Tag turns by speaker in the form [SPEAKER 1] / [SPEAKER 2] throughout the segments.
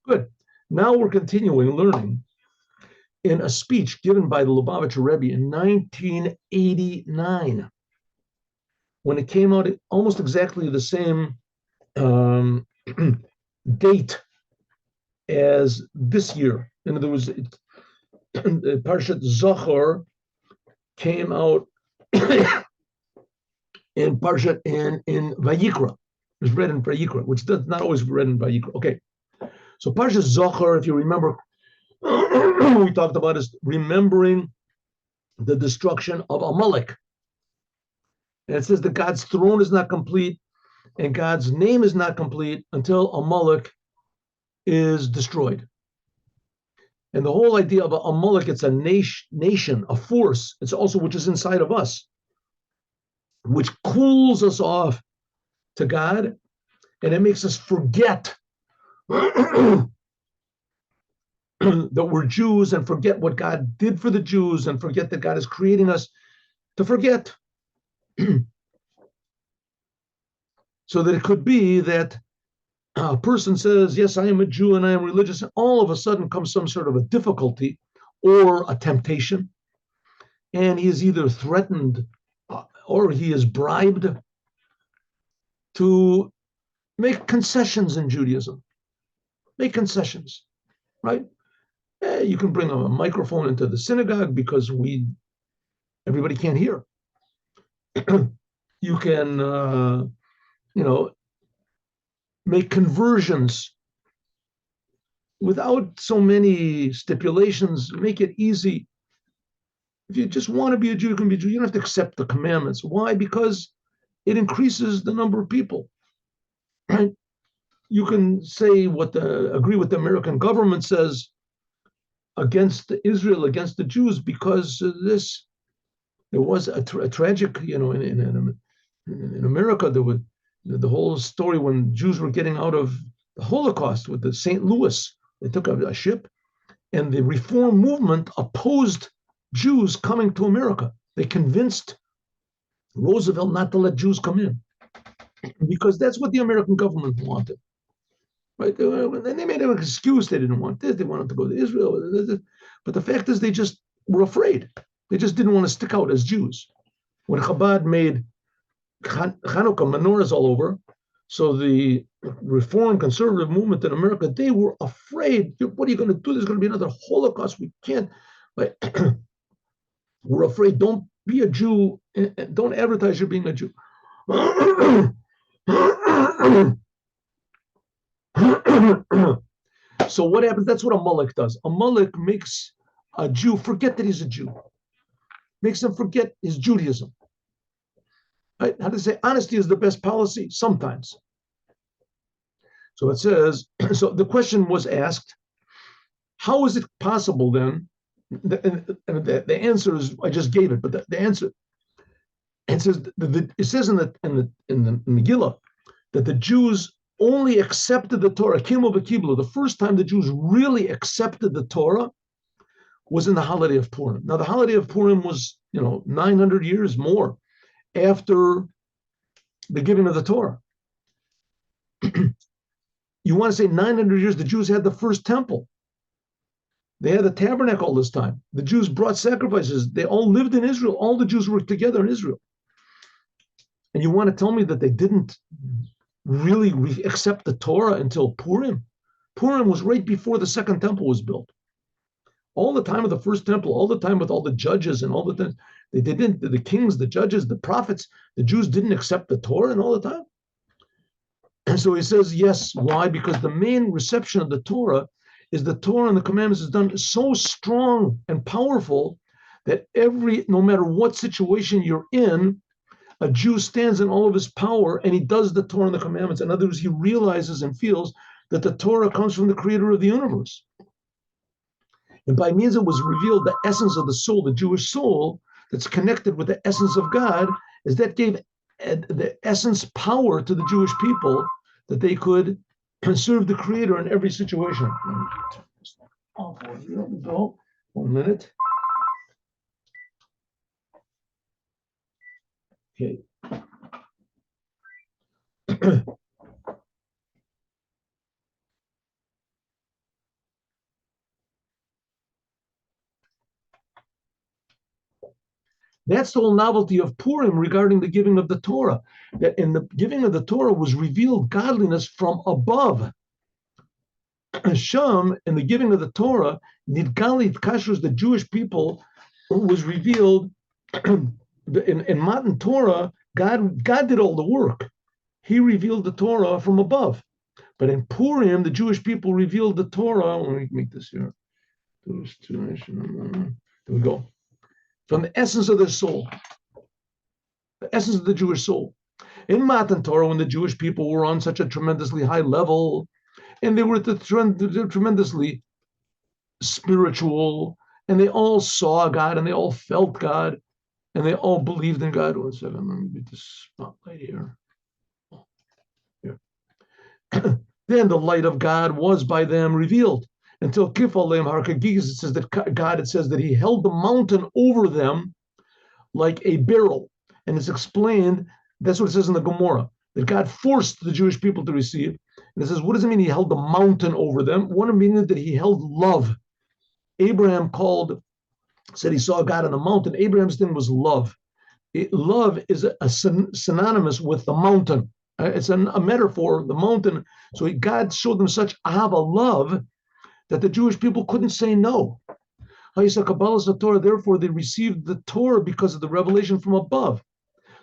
[SPEAKER 1] Good. Now we're continuing learning in a speech given by the Lubavitcher Rebbe in 1989, when it came out almost exactly the same date as this year. In other words, Parshat Zachor came out in Parshat in Vayikra. It was read in Vayikra, which does not always be read in Vayikra. Okay, so Parshat Zachor, if you remember, we talked about is remembering the destruction of Amalek. And it says that God's throne is not complete and God's name is not complete until Amalek is destroyed. And the whole idea of Amalek, it's a nation, a force. It's also which is inside of us, which cools us off to God, and it makes us forget that we're Jews and forget what God did for the Jews and forget that God is creating us to forget. So that it could be that a person says, yes, I am a Jew and I am religious, and all of a sudden comes some sort of a difficulty or a temptation, and he is either threatened or he is bribed to make concessions in Judaism. Make concessions, right? You can bring a microphone into the synagogue because everybody can't hear. You can, make conversions without so many stipulations. Make it easy. If you just want to be a Jew, you can be a Jew. You don't have to accept the commandments. Why? Because it increases the number of people. Right? You can say agree with the American government says against Israel, against the Jews, because there was a tragic, in America, there was the whole story when Jews were getting out of the Holocaust with the St. Louis. They took a ship, and the reform movement opposed Jews coming to America. They convinced Roosevelt not to let Jews come in because that's what the American government wanted. Right? They made an excuse. They didn't want this. They wanted to go to Israel. But the fact is they just were afraid. They just didn't want to stick out as Jews. When Chabad made Hanukkah menorahs all over, so the reform conservative movement in America, they were afraid. What are you going to do? There's going to be another Holocaust. We can't. But we're afraid. Don't be a Jew. Don't advertise you're being a Jew. So what happens? That's what Amalek does. Amalek makes a Jew forget that he's a Jew. Makes him forget his Judaism. Right? How do they say? Honesty is the best policy? Sometimes. So it says, so the question was asked, how is it possible then? The answer is, I just gave it, but the answer, it says in the Megillah that the Jews only accepted the Torah, Kimu v'Kiblu. The first time the Jews really accepted the Torah was in the holiday of Purim. Now, the holiday of Purim was, 900 years more after the giving of the Torah. You want to say 900 years, the Jews had the first temple. They had the tabernacle all this time. The Jews brought sacrifices. They all lived in Israel. All the Jews were together in Israel. And you want to tell me that they didn't really accept the Torah until Purim? Purim was right before the second temple was built. All the time of the first temple, all the time with all the judges and all the things, they didn't, the kings, the judges, the prophets, the Jews didn't accept the Torah and all the time. And so he says, yes. Why? Because the main reception of the Torah is the Torah and the commandments is done so strong and powerful that no matter what situation you're in, a Jew stands in all of his power and he does the Torah and the commandments. In other words, he realizes and feels that the Torah comes from the creator of the universe. And by means it was revealed the essence of the soul, the Jewish soul that's connected with the essence of God, is that gave the essence power to the Jewish people that they could serve the creator in every situation. Let me turn this off for you. Let me go. 1 minute. Okay. That's the whole novelty of Purim regarding the giving of the Torah. That in the giving of the Torah was revealed godliness from above. Hashem, in the giving of the Torah, Nidgalit Kashrus, the Jewish people, was revealed in Matan Torah. God did all the work. He revealed the Torah from above. But in Purim, the Jewish people revealed the Torah. Let me make this here. There we go. From the essence of their soul, the essence of the Jewish soul. In Matan Torah, when the Jewish people were on such a tremendously high level, and they were tremendously spiritual, and they all saw God, and they all felt God, and they all believed in God. 1 second, let me get this spotlight here. Then the light of God was by them revealed until Kifalem Harkagis. It says that God, it says that He held the mountain over them like a barrel, and it's explained. That's what it says in the Gemara, that God forced the Jewish people to receive. And it says, what does it mean? He held the mountain over them. One meaning that He held love. Abraham said he saw God on the mountain. Abraham's thing was love. Love is a synonymous with the mountain. It's a metaphor, the mountain. So God showed them such ahava, love, that the Jewish people couldn't say no. Therefore, they received the Torah because of the revelation from above.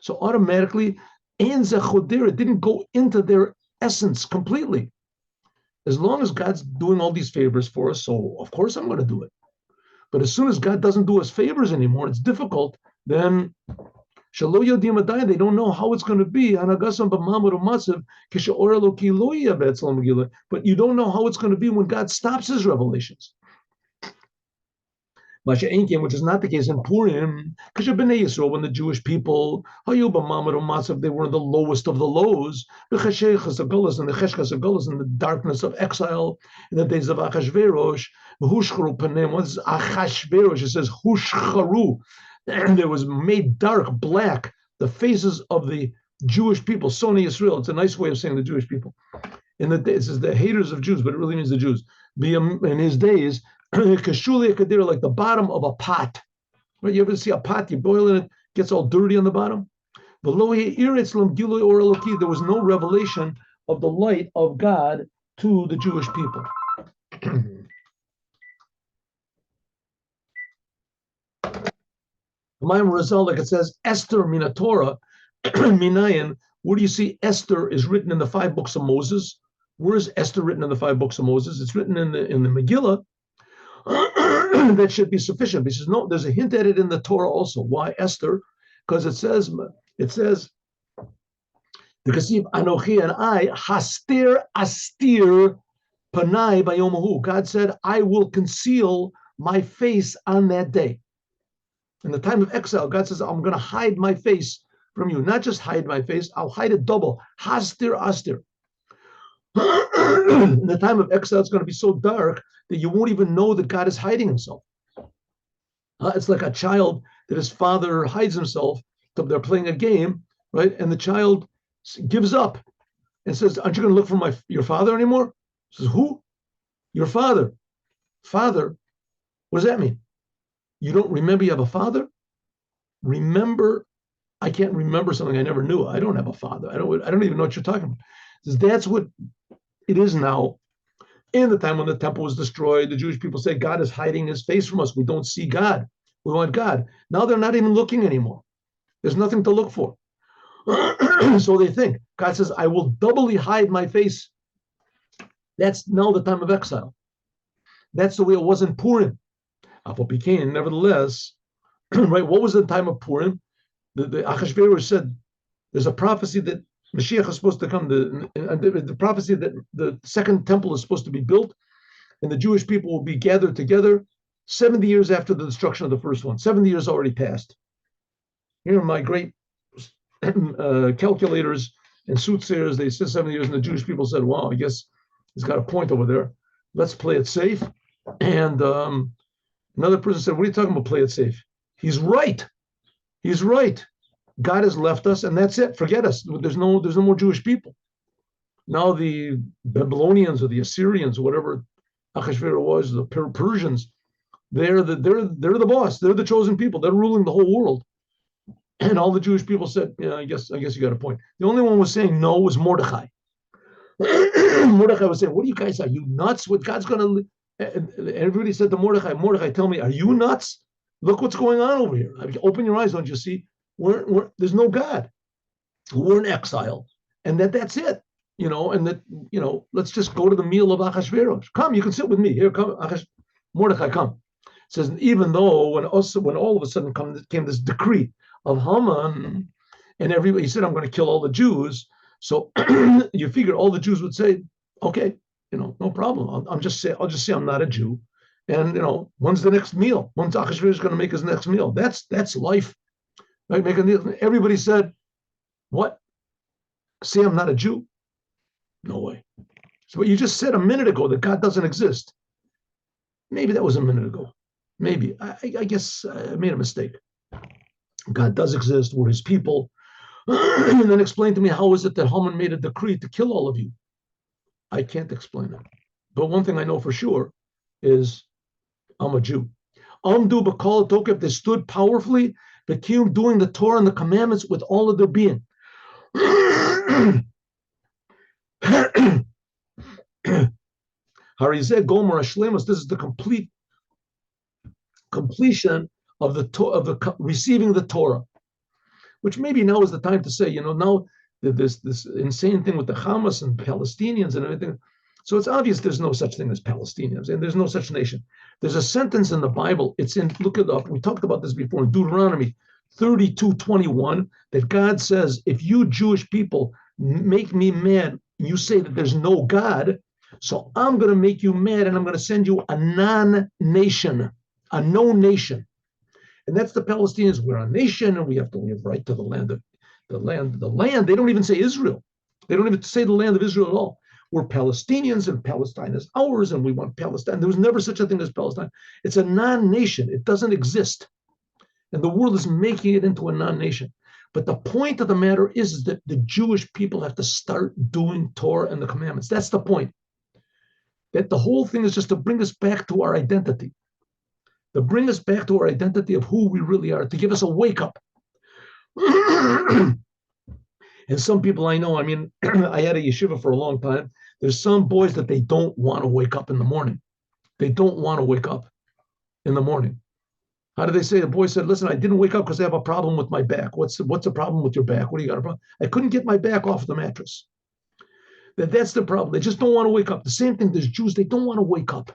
[SPEAKER 1] So automatically, it didn't go into their essence completely. As long as God's doing all these favors for us, so of course I'm going to do it. But as soon as God doesn't do us favors anymore, it's difficult, then they don't know how it's going to be. But you don't know how it's going to be when God stops His revelations. Which is not the case in Purim, because when the Jewish people, they were the lowest of the lows, in the darkness of exile, in the days of Achashverosh. What is Achashverosh? It says Hushcharu, and it was made dark, black, the faces of the Jewish people. Soni Yisrael. It's a nice way of saying the Jewish people. It says the haters of Jews, but it really means the Jews. In his days, Kashuli Kadir, like the bottom of a pot. Right? You ever see a pot, you boil it, it gets all dirty on the bottom? There was no revelation of the light of God to the Jewish people. Like it says, Esther Minatora, Minayan. Where do you see Esther is written in the 5 books of Moses? Where is Esther written in the 5 books of Moses? It's written in the Megillah. That should be sufficient. He says, no, there's a hint at it in the Torah also. Why Esther? Because it says, the Kasib Anochi and I, Hastir Astir Panai Bayomahu. God said, I will conceal my face on that day. In the time of exile, God says, I'm going to hide my face from you. Not just hide my face, I'll hide it double. Hastir Astir. In the time of exile, it's going to be so dark that you won't even know that God is hiding Himself. It's like a child that his father hides himself. They're playing a game, right? And the child gives up and says, aren't you going to look for your father anymore? He says, who? Your father. Father? What does that mean? You don't remember you have a father? Remember, I can't remember something I never knew. I don't have a father. I don't even know what you're talking about. Says, that's what it is now. In the time when the temple was destroyed, the Jewish people say God is hiding His face from us. We don't see God. We want God. Now they're not even looking anymore. There's nothing to look for. So they think. God says, I will doubly hide my face. That's now the time of exile. That's the way it was in Purim. Nevertheless, right? What was the time of Purim? The Achashverosh said there's a prophecy that Moshiach is supposed to come. The prophecy that the second temple is supposed to be built, and the Jewish people will be gathered together 70 years after the destruction of the first one. 70 years already passed. Here are my great calculators and soothsayers. They said 70 years, and the Jewish people said, wow, I guess he's got a point over there. Let's play it safe. And another person said, what are you talking about, play it safe? He's right. He's right. God has left us, and that's it. Forget us. There's no more Jewish people. Now the Babylonians or the Assyrians, or whatever Achashverosh was, the Persians, they're the boss. They're the chosen people. They're ruling the whole world. And all the Jewish people said, yeah, I guess you got a point. The only one who was saying no was Mordechai. Mordechai was saying, what do you guys, are you nuts? What God's going to, everybody said to Mordechai, tell me, are you nuts? Look what's going on over here. I mean, open your eyes, don't you see? There's no God. We're in exile. And that's it. And that, let's just go to the meal of Achashverosh. Come, you can sit with me. Here, come, Mordechai, come. It says, even though when all of a sudden came this decree of Haman, and everybody, he said, I'm going to kill all the Jews. So you figure all the Jews would say, okay, no problem. I'll just say I'm not a Jew. And, when's the next meal? When's Achashverosh going to make his next meal? That's life. Right? Everybody said, what? Say I'm not a Jew? No way. So what you just said a minute ago, that God doesn't exist. Maybe that was a minute ago. Maybe. I guess I made a mistake. God does exist. We're his people. And then explain to me, how is it that Haman made a decree to kill all of you? I can't explain it. But one thing I know for sure is I'm a Jew. Amdu b'kol tokef, they stood powerfully, Bekim, doing the Torah and the commandments with all of their being. Harizeh Gomer Ashlemus, this is the completion of the receiving the Torah, which maybe now is the time to say, now this insane thing with the Hamas and Palestinians and everything. So it's obvious there's no such thing as Palestinians, and there's no such nation. There's a sentence in the Bible, look it up, we talked about this before in Deuteronomy 32:21, that God says, if you Jewish people make me mad, you say that there's no God, so I'm going to make you mad, and I'm going to send you a non-nation, a no nation. And that's the Palestinians. We're a nation, and we have to live right to the land. They don't even say Israel. They don't even say the land of Israel at all. We're Palestinians, and Palestine is ours, and we want Palestine. There was never such a thing as Palestine. It's a non-nation. It doesn't exist. And the world is making it into a non-nation. But the point of the matter is that the Jewish people have to start doing Torah and the commandments. That's the point. That the whole thing is just to bring us back to our identity. To bring us back to our identity of who we really are, to give us a wake up. And some people I know, I had a yeshiva for a long time. There's some boys that they don't want to wake up in the morning. They don't want to wake up in the morning. How do they say? The boy said, listen, I didn't wake up because I have a problem with my back. What's the problem with your back? What do you got a problem? I couldn't get my back off the mattress. That's the problem. They just don't want to wake up. The same thing, there's Jews, they don't want to wake up.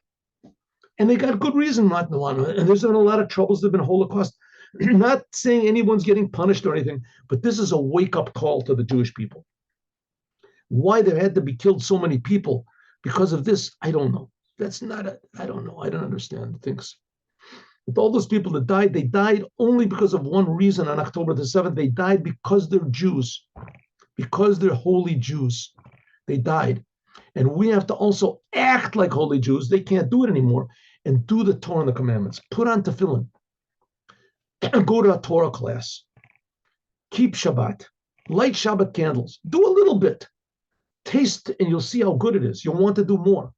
[SPEAKER 1] And they got good reason not to want to. And there's been a lot of troubles. There's been Holocaust. Not saying anyone's getting punished or anything, but this is a wake-up call to the Jewish people. Why there had to be killed so many people because of this, I don't know. I don't know. I don't understand things. But all those people that died, they died only because of one reason on October the 7th. They died because they're Jews, because they're holy Jews. They died. And we have to also act like holy Jews. They can't do it anymore. And do the Torah and the commandments. Put on tefillin. Go to a Torah class. Keep Shabbat. Light Shabbat candles. Do a little bit. Taste, and you'll see how good it is. You'll want to do more.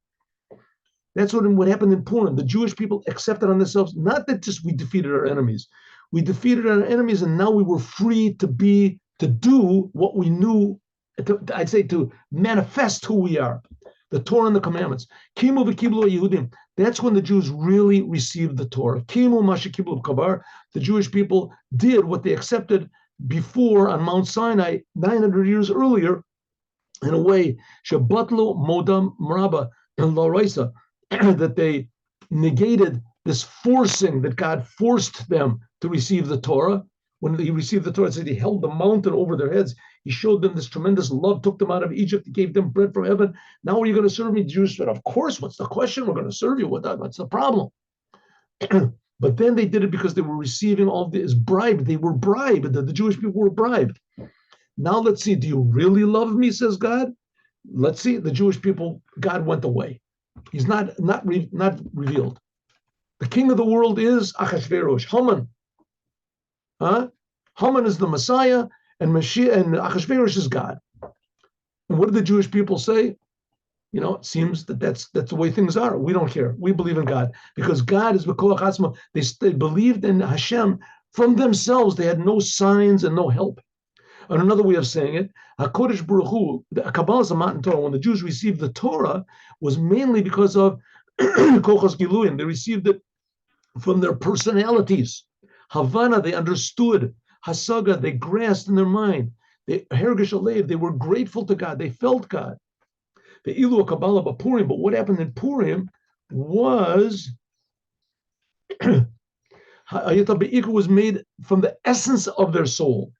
[SPEAKER 1] That's what happened in Purim. The Jewish people accepted on themselves, not that just we defeated our enemies. We defeated our enemies, and now we were free to do what we knew, to manifest who we are. The Torah and the commandments. Kimu v'kiblu Yehudim. That's when the Jews really received the Torah. Kimu mashikiblu kabar. The Jewish people did what they accepted before on Mount Sinai 900 years earlier, in a way, shabatlu modam maraba and laraisa, that they negated this forcing that God forced them to receive the Torah. When he received the Torah, it said he held the mountain over their heads. He showed them this tremendous love, took them out of Egypt, gave them bread from heaven. Now are you going to serve me? The Jews said, of course, what's the question? We're going to serve you. What's the problem? But then they did it because they were receiving all this bribe. They were bribed. The Jewish people were bribed. Now let's see, do you really love me, says God? Let's see, the Jewish people, God went away. He's not revealed. The king of the world is Achashverosh, Haman. Haman is the Messiah, and Moshiach, and Achashverosh is God. And what did the Jewish people say? It seems that's the way things are. We don't care. We believe in God because God is B'koach Atzma. They believed in Hashem From themselves, they had no signs and no help. And another way of saying it, HaKodesh Baruch Hu, the Kabbalah is a Matan Torah. When the Jews received the Torah, was mainly because of Kochas Giluyim. They received it from their personalities. Havana, they understood. Hasaga, they grasped in their mind. They Hergish Alev, they were grateful to God. They felt God. The Ilu Kabbalah Purim, but what happened in Purim was Hayata Be'ikah was made from the essence of their soul.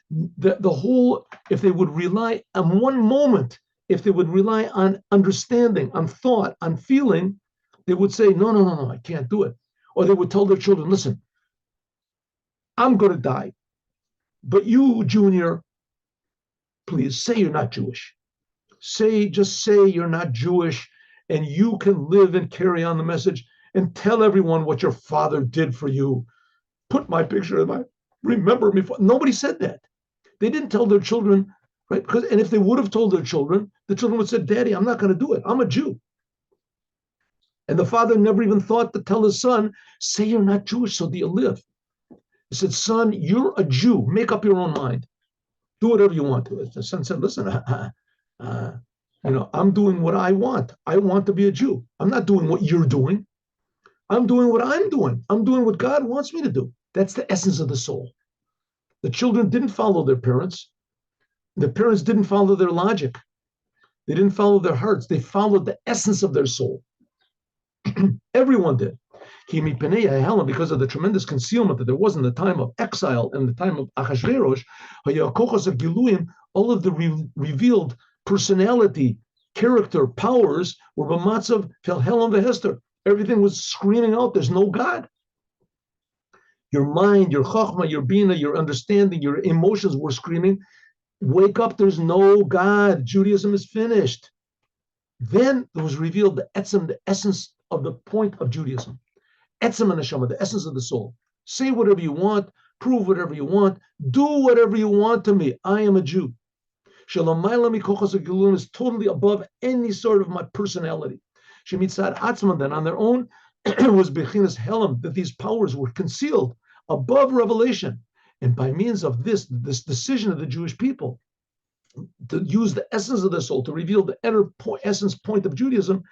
[SPEAKER 1] The whole, if they would rely on one moment, if they would rely on understanding, on thought, on feeling, they would say, no, I can't do it. Or they would tell their children, listen, I'm going to die. But you, Junior, please say you're not Jewish. Just say you're not Jewish, and you can live and carry on the message and tell everyone what your father did for you. Put my picture in remember me. Nobody said that. They didn't tell their children, right? And if they would have told their children, the children would have said, Daddy, I'm not going to do it. I'm a Jew. And the father never even thought to tell his son, say you're not Jewish, so do you live? He said, son, you're a Jew. Make up your own mind. Do whatever you want to. The son said, listen, I'm doing what I want. I want to be a Jew. I'm not doing what you're doing. I'm doing what I'm doing. I'm doing what God wants me to do. That's the essence of the soul. The children didn't follow their parents. The parents didn't follow their logic. They didn't follow their hearts. They followed the essence of their soul. Everyone did. Because of the tremendous concealment that there was in the time of exile and the time of Achashverosh, all of the revealed personality, character, powers were b'matzav felhelam v'hester. Everything was screaming out, there's no God. Your mind, your chachma, your bina, your understanding, your emotions were screaming, wake up, there's no God. Judaism is finished. Then there was revealed the etzem, the essence of the point of Judaism. Etzem and neshama, the essence of the soul. Say whatever you want, prove whatever you want, do whatever you want to me. I am a Jew. Shalamayla mikochas hagilun is totally above any sort of my personality. Shemitzad atzman, then on their own, was bechinas helam, that these powers were concealed above revelation. And by means of this decision of the Jewish people to use the essence of their soul to reveal the essence point of Judaism,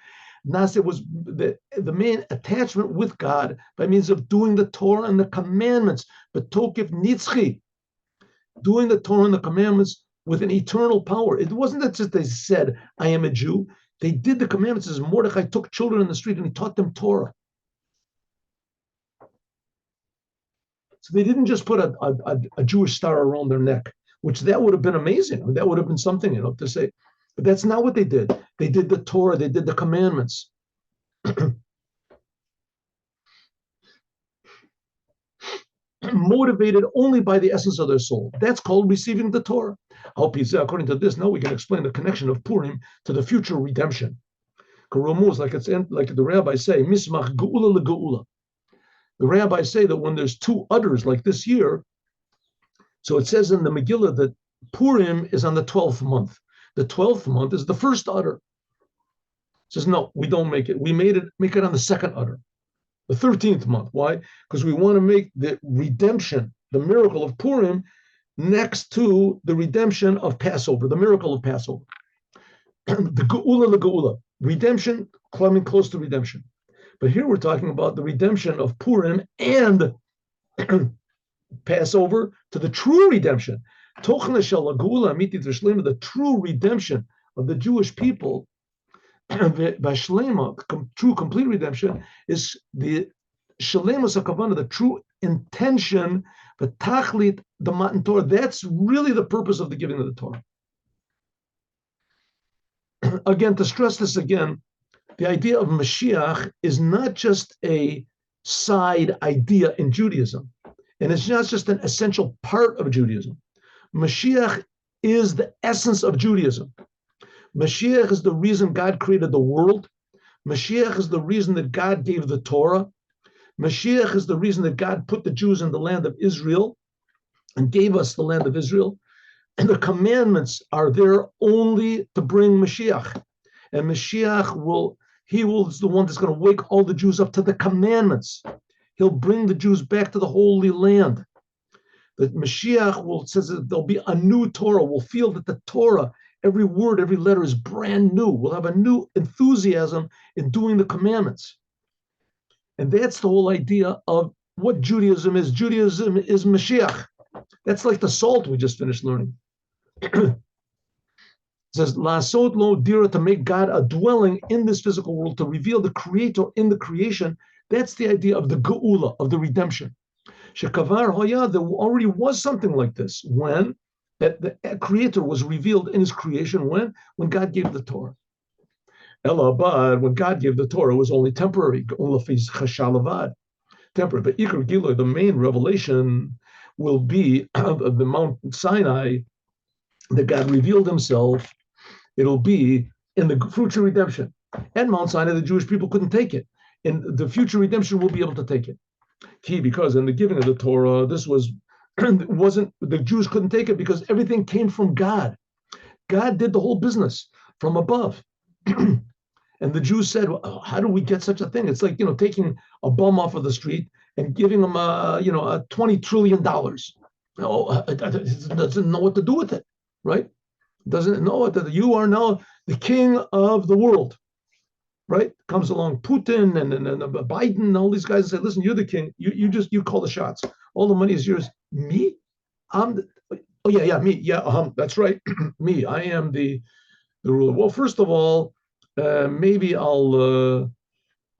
[SPEAKER 1] Nasa was the main attachment with God by means of doing the Torah and the commandments, but tokif nitzchi, doing the Torah and the commandments with an eternal power. It wasn't that just they said, I am a Jew. They did the commandments as Mordechai took children in the street and he taught them Torah. So they didn't just put a Jewish star around their neck, which that would have been amazing. I mean, that would have been something, to say. But that's not what they did. They did the Torah. They did the commandments. Motivated only by the essence of their soul. That's called receiving the Torah. According to this, now we can explain the connection of Purim to the future redemption. Karumuz, like the rabbis say, mismach geula legeula. The rabbis say that when there's two udders like this year, so it says in the Megillah that Purim is on the 12th month. The 12th month is the first udder. It says, no, we don't make it. We make it on the second udder, the 13th month. Why? Because we want to make the redemption, the miracle of Purim, next to the redemption of Passover, the miracle of Passover. The geula legeula, redemption, coming close to redemption. But here we're talking about the redemption of Purim and Passover to the true redemption. The true redemption of the Jewish people, true complete redemption, is the Shalemus HaKavanah, the true intention, the Tachlit, the Matan Torah. That's really the purpose of the giving of the Torah. Again, to stress this again, the idea of Moshiach is not just a side idea in Judaism, and it's not just an essential part of Judaism. Moshiach is the essence of Judaism. Moshiach is the reason God created the world. Moshiach is the reason that God gave the Torah. Moshiach is the reason that God put the Jews in the land of Israel and gave us the land of Israel. And the commandments are there only to bring Moshiach. And Moshiach is the one that's going to wake all the Jews up to the commandments. He'll bring the Jews back to the Holy Land. The Moshiach says that there'll be a new Torah. We'll feel that the Torah, every word, every letter is brand new. We'll have a new enthusiasm in doing the commandments. And that's the whole idea of what Judaism is. Judaism is Moshiach. That's like the salt we just finished learning. It says, La'asot lo dira, to make God a dwelling in this physical world, to reveal the Creator in the creation. That's the idea of the GEULA, of the redemption. Shekavar hoya, there already was something like this when the Creator was revealed in His creation. When God gave the Torah. Ella, but when God gave the Torah, it was only temporary. Temporary. But Ikar Giloi, the main revelation, will be the Mount Sinai, that God revealed Himself. It'll be in the future redemption. At Mount Sinai, the Jewish people couldn't take it. In the future redemption, we'll be able to take it. Because in the giving of the Torah, this wasn't the Jews couldn't take it because everything came from God. God did the whole business from above. And the Jews said, well, how do we get such a thing? It's like, taking a bum off of the street and giving him a $20 trillion. It doesn't know what to do with it, right? Doesn't know that you are now the king of the world, right? Comes along Putin and Biden and all these guys and say, listen, you're the king. You call the shots. All the money is yours. Me? Oh yeah, me. Yeah, that's right. Me. I am the ruler. Well, first of all, maybe I'll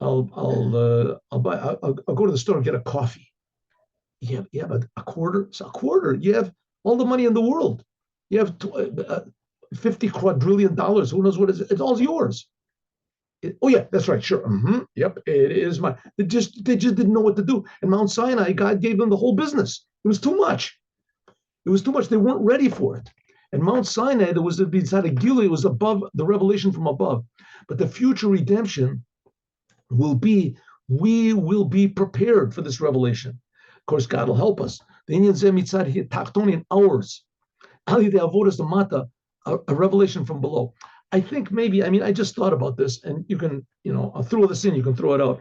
[SPEAKER 1] go to the store and get a coffee. You have a quarter. It's a quarter. You have all the money in the world. You have $50 quadrillion. Who knows what it is? It's all yours. Oh yeah, that's right. Sure. Yep, it is mine. They just didn't know what to do. And Mount Sinai, God gave them the whole business. It was too much. It was too much. They weren't ready for it. And Mount Sinai, there was beside a GEULA, it was above the revelation from above. But the future redemption will be, we will be prepared for this revelation. Of course, God will help us. The Inyan Zeh Mitzad Tachtoni hours. Ali de Avodas Mata, a revelation from below. I think maybe, I just thought about this, and you can, I'll throw this in, you can throw it out.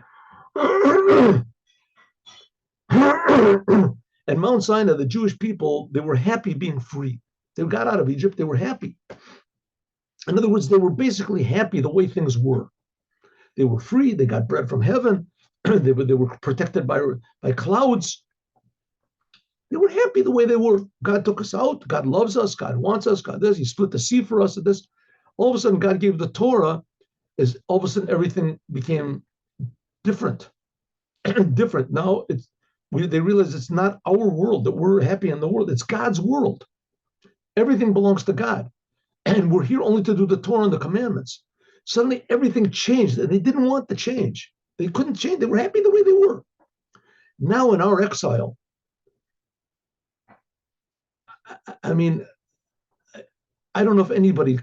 [SPEAKER 1] At Mount Sinai, the Jewish people, they were happy being free. They got out of Egypt, they were happy. In other words, they were basically happy the way things were. They were free, they got bread from heaven, they were protected by clouds. They were happy the way they were. God took us out, God loves us, God wants us, God does, He split the sea for us, this. All of a sudden, God gave the Torah, all of a sudden everything became different. Different. Now they realize it's not our world that we're happy in the world. It's God's world. Everything belongs to God. And we're here only to do the Torah and the commandments. Suddenly everything changed. They didn't want the change. They couldn't change. They were happy the way they were. Now in our exile, I don't know if anybody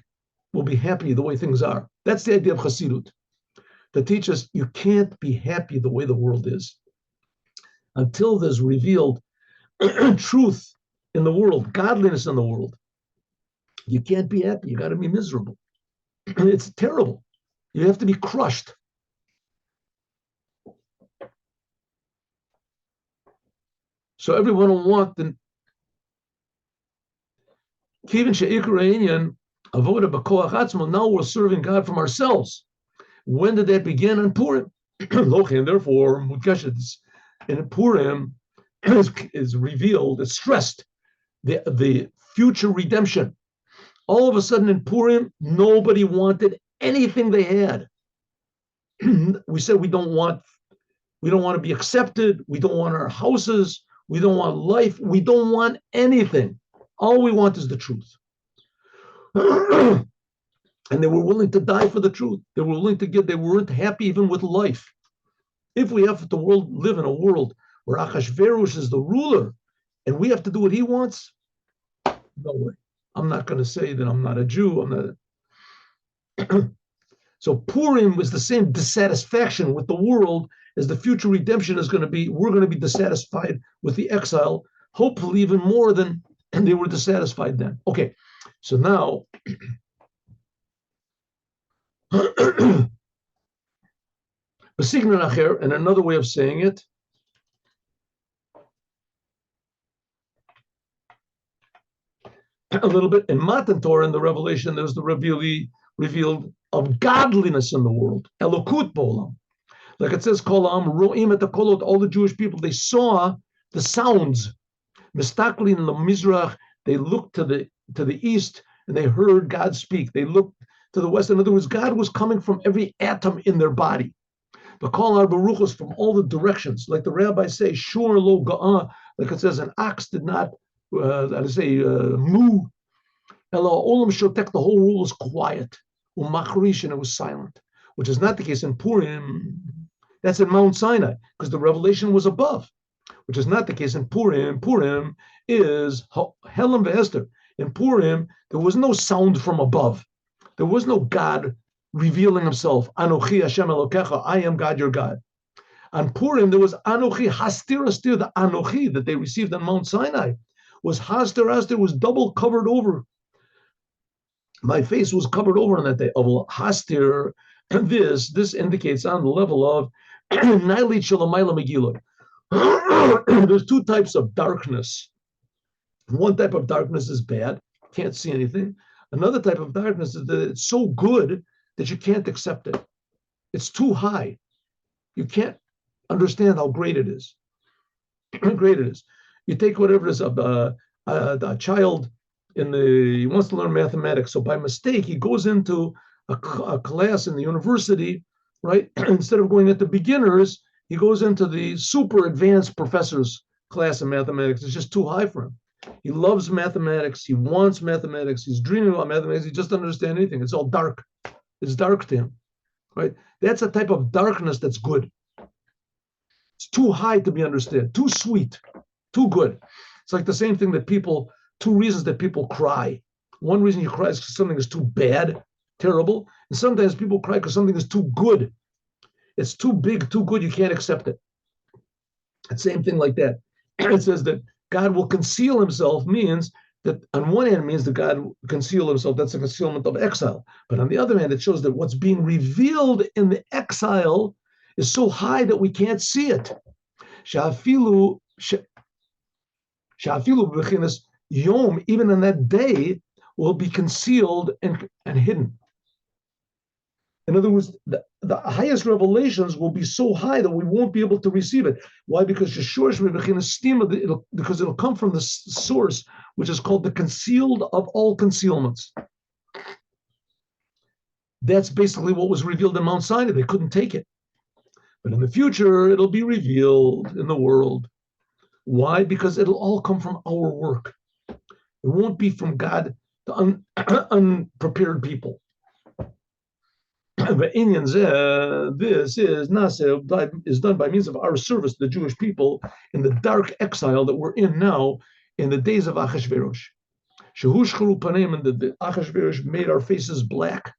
[SPEAKER 1] will be happy the way things are. That's the idea of Hasidut. To teach us you can't be happy the way the world is. Until there's revealed truth in the world, godliness in the world, you can't be happy. You got to be miserable. It's terrible. You have to be crushed. So everyone will want the now we're serving God from ourselves. When did that begin? On Purim. Therefore, in Purim is revealed, it's stressed, the future redemption. All of a sudden in Purim, nobody wanted anything they had. We said we don't want to be accepted. We don't want our houses. We don't want life. We don't want anything. All we want is the truth. And they were willing to die for the truth. They were willing to give. They weren't happy even with life. If we have to live in a world where Achashverosh is the ruler and we have to do what he wants, no way. I'm not going to say that I'm not a Jew. So Purim was the same dissatisfaction with the world as the future redemption is going to be. We're going to be dissatisfied with the exile, hopefully even more than they were dissatisfied then. Okay, so now and another way of saying it, a little bit. In Matan Torah, in the Revelation, there's the revealed of godliness in the world. Elokut Bolam. Like it says, Kol Am Ro'im et Kolot, all the Jewish people, they saw the sounds. Mistaklin Mizrach, they looked to the east and they heard God speak. They looked to the west. In other words, God was coming from every atom in their body. But Kol Ar Baruchos from all the directions. Like the rabbis say, Shur Lo Ga'ah, like it says, an ox did not, moo. Elo Olam Shotek, the whole world was quiet. Umachrish, and it was silent, which is not the case in Purim. That's in Mount Sinai, because the revelation was above, which is not the case in Purim. Purim is Helam ve'Esther. In Purim, there was no sound from above. There was no God revealing himself. Anochi Hashem Elokecha, I am God, your God. On Purim, there was Anochi, Hastir Astir, the Anochi that they received on Mount Sinai was Hastir Astir, was double covered over. My face was covered over on that day. Of Hastir, this indicates on the level of Nailit Shalamayla Megillah. There's two types of darkness. One type of darkness is bad, can't see anything. Another type of darkness is that it's so good that you can't accept it. It's too high. You can't understand how great it is. Great it is. You take whatever it is, a child he wants to learn mathematics. So by mistake, he goes into a class in the university, right? Instead of going into beginners, he goes into the super advanced professor's class in mathematics. It's just too high for him. He loves mathematics. He wants mathematics. He's dreaming about mathematics. He just doesn't understand anything. It's all dark. It's dark to him, right? That's a type of darkness that's good. It's too high to be understood, too sweet, too good. It's like the same thing that two reasons that people cry. One reason you cry is because something is too bad, terrible. And sometimes people cry because something is too good. It's too big, too good, you can't accept it. The same thing like that. It says that God will conceal himself means that on one hand means that God will conceal himself. That's a concealment of exile. But on the other hand, it shows that what's being revealed in the exile is so high that we can't see it. Sha'afilu b'chinas Yom, even on that day, will be concealed and hidden. In other words, the highest revelations will be so high that we won't be able to receive it. Why? Because it'll come from the source, which is called the concealed of all concealments. That's basically what was revealed in Mount Sinai. They couldn't take it. But in the future, it'll be revealed in the world. Why? Because it'll all come from our work. It won't be from God, the unprepared people. This is done by means of our service to the Jewish people in the dark exile that we're in now in the days of Achashverosh. Shehushcharu panim, and the Achashverosh made our faces black,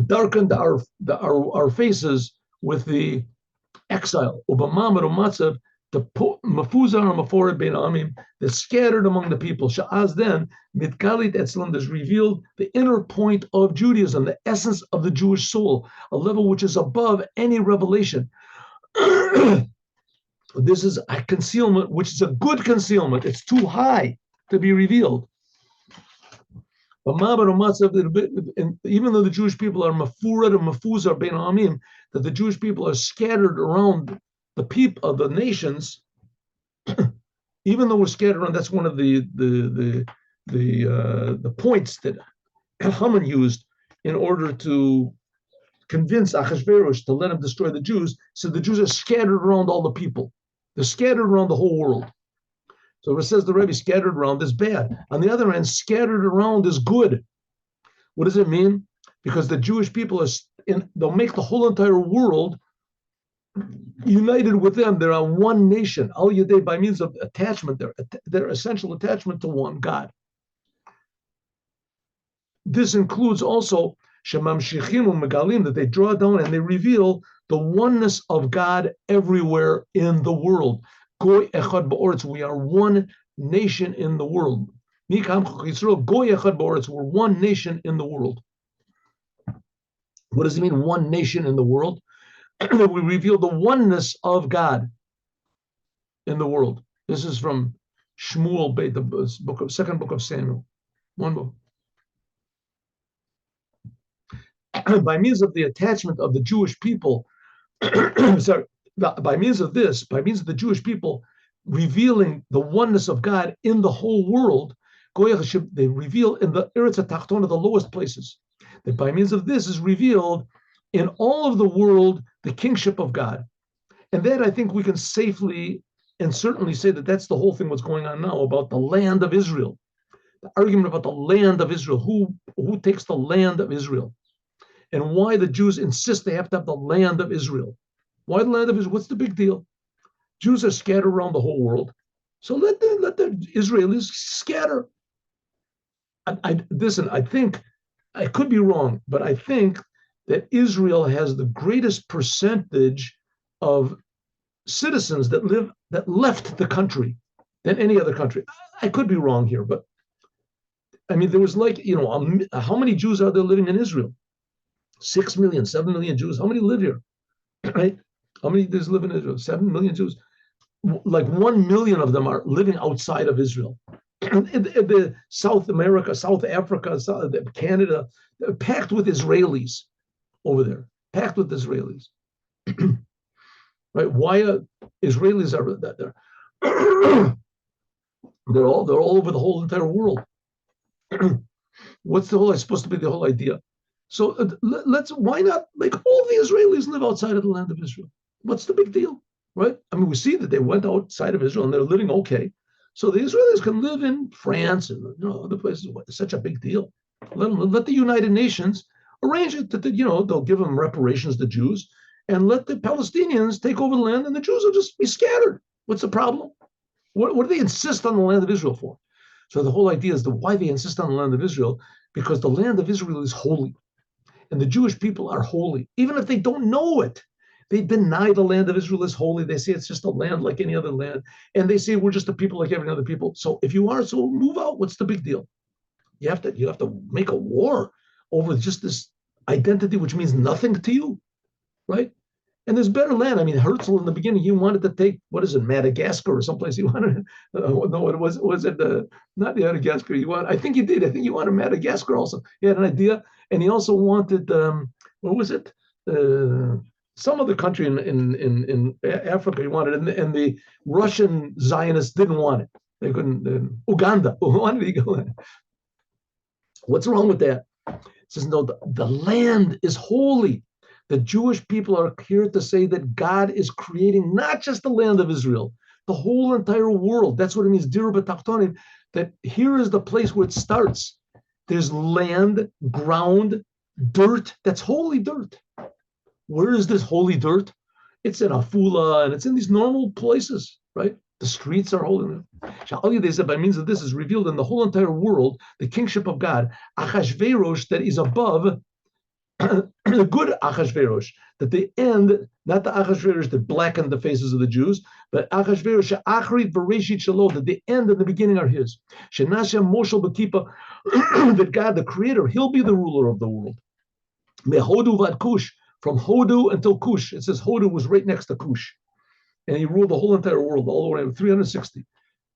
[SPEAKER 1] darkened our faces with the exile. The mafuzar maforet bein amim, that's scattered among the people. Sha'az then mitgalit etzlam, is revealed the inner point of Judaism, the essence of the Jewish soul, a level which is above any revelation. This is a concealment, which is a good concealment. It's too high to be revealed. But even though the Jewish people are mafuret and mafuzar bein amim, that the Jewish people are scattered around the people of the nations, even though we're scattered around, that's one of the points that Haman used in order to convince Achashverosh to let him destroy the Jews. So the Jews are scattered around all the people. They're scattered around the whole world. So it says the Rebbe, scattered around is bad. On the other hand, scattered around is good. What does it mean? Because the Jewish people they'll make the whole entire world united with them. They're on one nation. Al Yadei, by means of attachment, their essential attachment to one God. This includes also Shemam Shichim Megalim, that they draw down and they reveal the oneness of God everywhere in the world. Goy Echad Ba'oretz, we are one nation in the world. Nikam Yisrael, Goy Echad Ba'oretz, we're one nation in the world. What does it mean, one nation in the world? We reveal the oneness of God in the world. This is from Shmuel, the second book of Samuel, one book. By means of the attachment of the Jewish people, sorry, by means of the Jewish people revealing the oneness of God in the whole world, they reveal in the Eretz HaTachtona, the lowest places. That by means of this is revealed in all of the world the kingship of God. And that I think we can safely and certainly say that that's the whole thing what's going on now about the land of Israel. The argument about the land of Israel, who takes the land of Israel, and why the Jews insist they have to have the land of Israel. Why the land of Israel? What's the big deal? Jews are scattered around the whole world. So let the Israelis scatter. Listen, I think, I could be wrong, but I think that Israel has the greatest percentage of citizens that left the country than any other country. I could be wrong here, but I mean, there was how many Jews are there living in Israel? 6 million, 7 million Jews. How many live here? Right? How many does live in Israel? 7 million Jews. Like 1 million of them are living outside of Israel. The South America, South Africa, Canada, packed with Israelis over there. Packed with Israelis. Right? Why Israelis are there? They're all over the whole entire world. What's supposed to be the whole idea? So why not make all the Israelis live outside of the land of Israel? What's the big deal, right? I mean, we see that they went outside of Israel and they're living okay. So the Israelis can live in France and other places. It's such a big deal. Let the United Nations arrange it that they'll give them reparations to Jews and let the Palestinians take over the land and the Jews will just be scattered. What's the problem? What do they insist on the land of Israel for? So the whole idea is why they insist on the land of Israel, because the land of Israel is holy. And the Jewish people are holy, even if they don't know it. They deny the land of Israel is holy. They say it's just a land like any other land. And they say we're just a people like every other people. So if you are, so move out. What's the big deal? You have to make a war over just this identity, which means nothing to you, right? And there's better land. I mean, Herzl in the beginning, he wanted to take, Madagascar or someplace. He wanted, no, it was it not Madagascar. I think he did. I think he wanted Madagascar also. He had an idea. And he also wanted, what was it? Some other country in Africa he wanted, and the Russian Zionists didn't want it. They couldn't. Uganda. Who wanted to go? What's wrong with that? It says, no, the land is holy. The Jewish people are here to say that God is creating not just the land of Israel, the whole entire world. That's what it means, Dir B'Tachtonim, that here is the place where it starts. There's land, ground, dirt. That's holy dirt. Where is this holy dirt? It's in Afula and it's in these normal places, right? The streets are holy. They said by means of this is revealed in the whole entire world the kingship of God. Achashverosh that is above the good Achashverosh, that the end, not the Achashverosh that blackened the faces of the Jews, but Achashverosh Achrit Bereshit Shalom, that the end and the beginning are his. Shenasha Moshel B'Kipa, that God, the Creator, He'll be the ruler of the world. Mehodu Vad Kush, from Hodu until Kush. It says Hodu was right next to Kush, and he ruled the whole entire world, all the way 360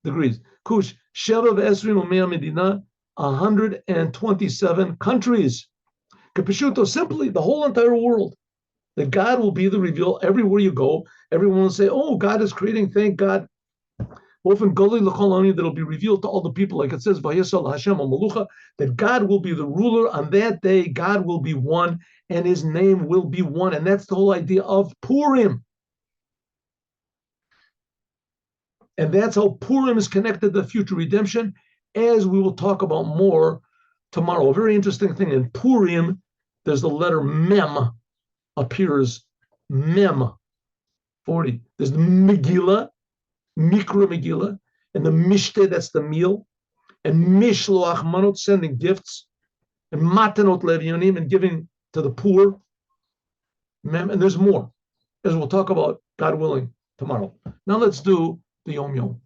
[SPEAKER 1] degrees. Kush Sheva V'Esrim Umea Medina, 127 countries. Capushuto, simply the whole entire world. That God will be the reveal everywhere you go. Everyone will say, oh, God is creating, thank God. Often that'll be revealed to all the people, like it says, that God will be the ruler on that day. God will be one, and his name will be one. And that's the whole idea of Purim. And that's how Purim is connected to future redemption, as we will talk about more tomorrow. A very interesting thing in Purim, there's the letter Mem appears, Mem 40. There's the Megillah, Mikra Megillah, and the Mishte, that's the meal, and Mishloach Manot, sending gifts, and Matanot Levionim, and giving to the poor. Mem, and there's more, as we'll talk about, God willing, tomorrow. Now let's do the Yom Yom.